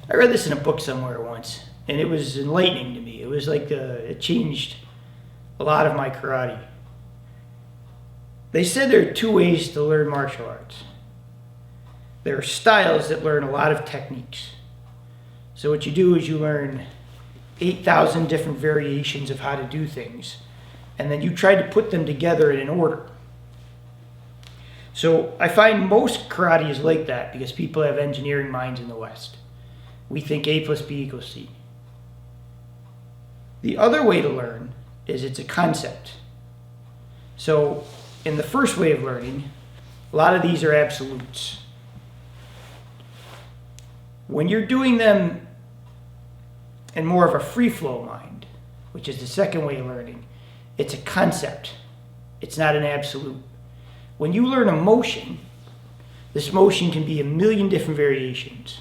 I read this in a book somewhere once, and it was enlightening to me. It was like it changed a lot of my karate. They said there are two ways to learn martial arts. There are styles that learn a lot of techniques. So what you do is you learn 8,000 different variations of how to do things, and then you try to put them together in an order. So I find most karate is like that because people have engineering minds in the West. We think A plus B equals C. The other way to learn is it's a concept. So in the first way of learning, a lot of these are absolutes. When you're doing them in more of a free flow mind, which is the second way of learning, it's a concept. It's not an absolute. When you learn a motion, this motion can be a million different variations.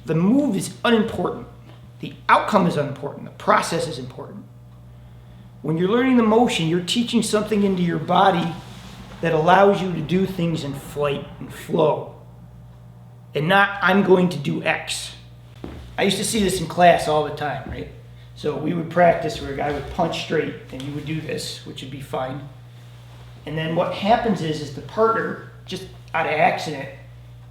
The move is unimportant. The outcome is unimportant. The process is important. When you're learning the motion, you're teaching something into your body that allows you to do things in flight and flow. And not, I'm going to do X. I used to see this in class all the time, right? So we would practice where a guy would punch straight and you would do this, which would be fine. And then what happens is the partner, just out of accident,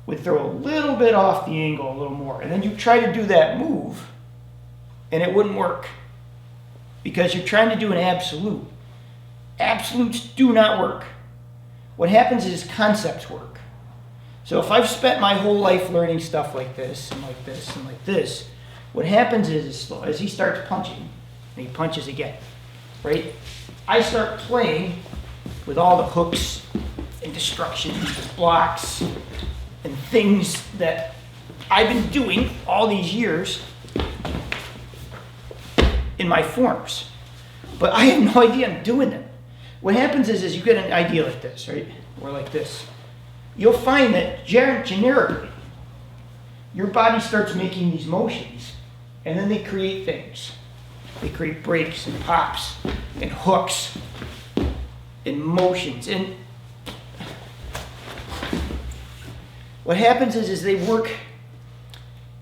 would throw a little bit off the angle a little more. And then you try to do that move, and it wouldn't work. Because you're trying to do an absolute. Absolutes do not work. What happens is concepts work. So if I've spent my whole life learning stuff like this, and like this, and like this, what happens is, as he starts punching, and he punches again, right? I start playing with all the hooks and destructions and blocks and things that I've been doing all these years in my forms. But I have no idea I'm doing them. What happens is you get an idea like this, right? Or like this. You'll find that generically, your body starts making these motions, and then they create things. They create breaks and pops and hooks and motions. And what happens is they work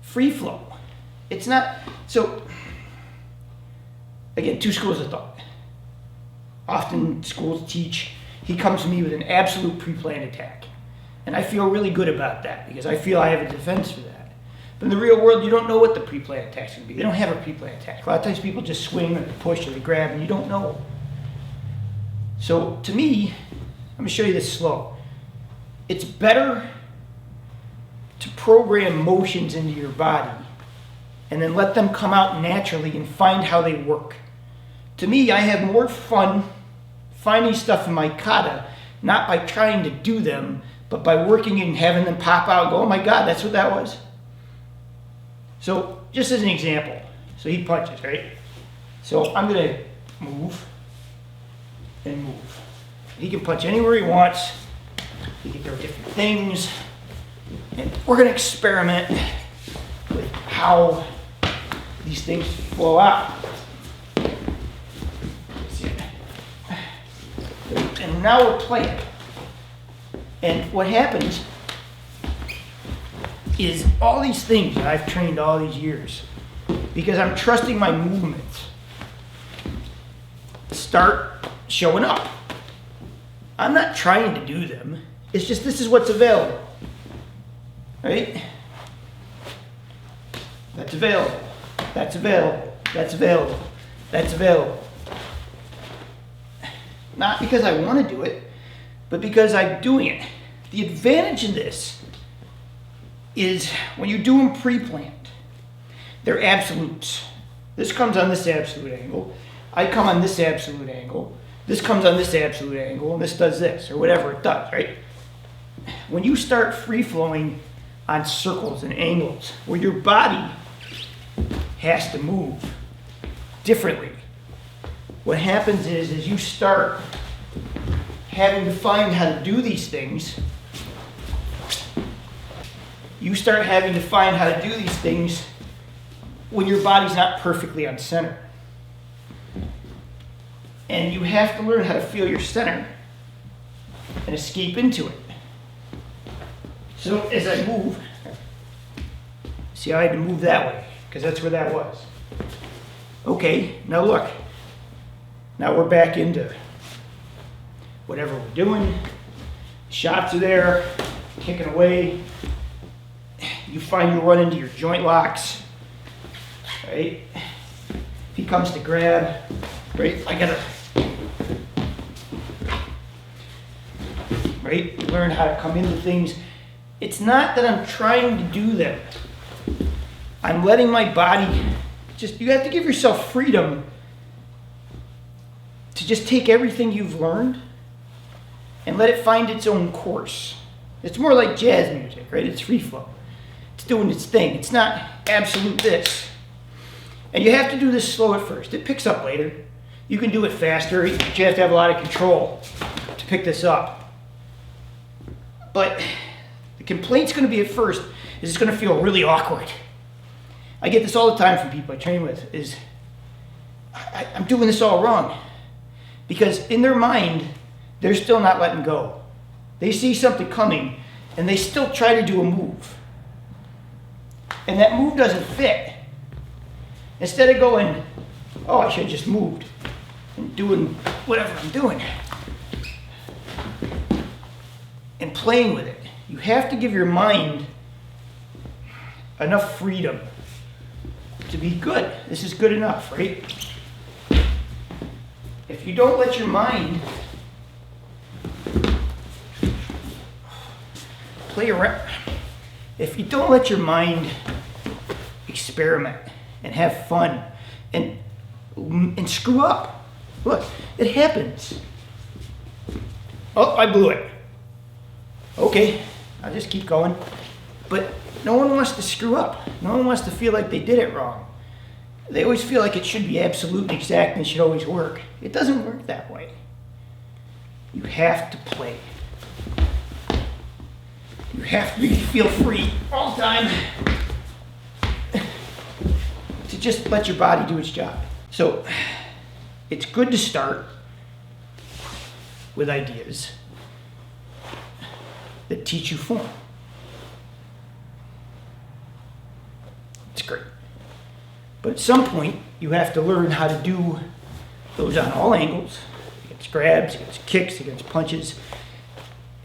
free flow. It's not, so again, two schools of thought. Often schools teach, he comes to me with an absolute pre-planned attack. And I feel really good about that because I feel I have a defense for that. But in the real world, you don't know what the pre-planned attack's going to be. They don't have a pre-planned attack. A lot of times people just swing or they push or they grab and you don't know. So to me, I'm going to show you this slow. It's better to program motions into your body and then let them come out naturally and find how they work. To me, I have more fun finding stuff in my kata, not by trying to do them, but by working and having them pop out and go, oh my God, that's what that was. So just as an example, so he punches, right? So I'm going to move and move. He can punch anywhere he wants. He can throw different things. And we're going to experiment with how these things flow out. And now we're playing. And what happens is all these things that I've trained all these years, because I'm trusting my movements, start showing up. I'm not trying to do them. It's just this is what's available. Right? That's available. That's available. That's available. That's available. Not because I want to do it, but because I'm doing it. The advantage in this is when you do them pre-planned, they're absolutes. This comes on this absolute angle. I come on this absolute angle. This comes on this absolute angle, and this does this, or whatever it does, right? When you start free-flowing on circles and angles, where your body has to move differently, what happens is you start having to find how to do these things. You start having to find how to do these things when your body's not perfectly on center. And you have to learn how to feel your center and escape into it. So as I move, See, I had to move that way because that's where that was. Okay, now look. Now we're back into whatever we're doing. Shots are there, kicking away. You find you run into your joint locks, right? If he comes to grab, right? I gotta, right? Learn how to come into things. It's not that I'm trying to do them. I'm letting my body you have to give yourself freedom to just take everything you've learned and let it find its own course. It's more like jazz music, right? It's free flow. It's doing its thing. It's not absolute this. And you have to do this slow at first. It picks up later. You can do it faster, but you have to have a lot of control to pick this up. But the complaint's going to be at first is it's going to feel really awkward. I get this all the time from people I train with, is I'm doing this all wrong. Because in their mind, they're still not letting go. They see something coming, and they still try to do a move. And that move doesn't fit. Instead of going, oh, I should have just moved, and doing whatever I'm doing, and playing with it, you have to give your mind enough freedom to be good. This is good enough, right? If you don't let your mind play around, if you don't let your mind experiment and have fun and screw up, look, it happens. Oh, I blew it. Okay, I'll just keep going. But no one wants to screw up. No one wants to feel like they did it wrong. They always feel like it should be absolute and exact and it should always work. It doesn't work that way. You have to play. You have to feel free all the time to just let your body do its job. So it's good to start with ideas that teach you form. It's great. But at some point, you have to learn how to do those on all angles, against grabs, against kicks, against punches.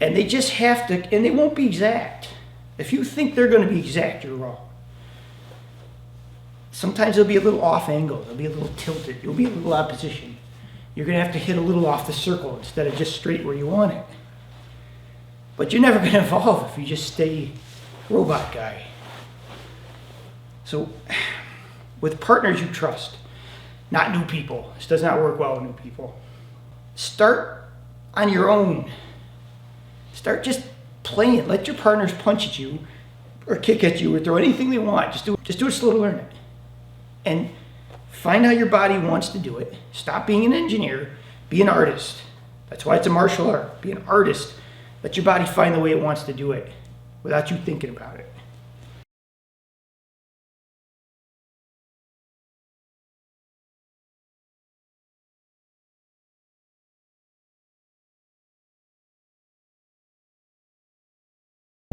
And they just have to, and they won't be exact. If you think they're going to be exact, you're wrong. Sometimes they'll be a little off angle, they'll be a little tilted, you'll be a little out of position. You're going to have to hit a little off the circle instead of just straight where you want it. But you're never going to evolve if you just stay robot guy. So, with partners you trust, not new people. This does not work well with new people. Start on your own. Start just playing. Let your partners punch at you or kick at you or throw anything they want. Just do it slow to learn it. And find how your body wants to do it. Stop being an engineer. Be an artist. That's why it's a martial art. Be an artist. Let your body find the way it wants to do it without you thinking about it.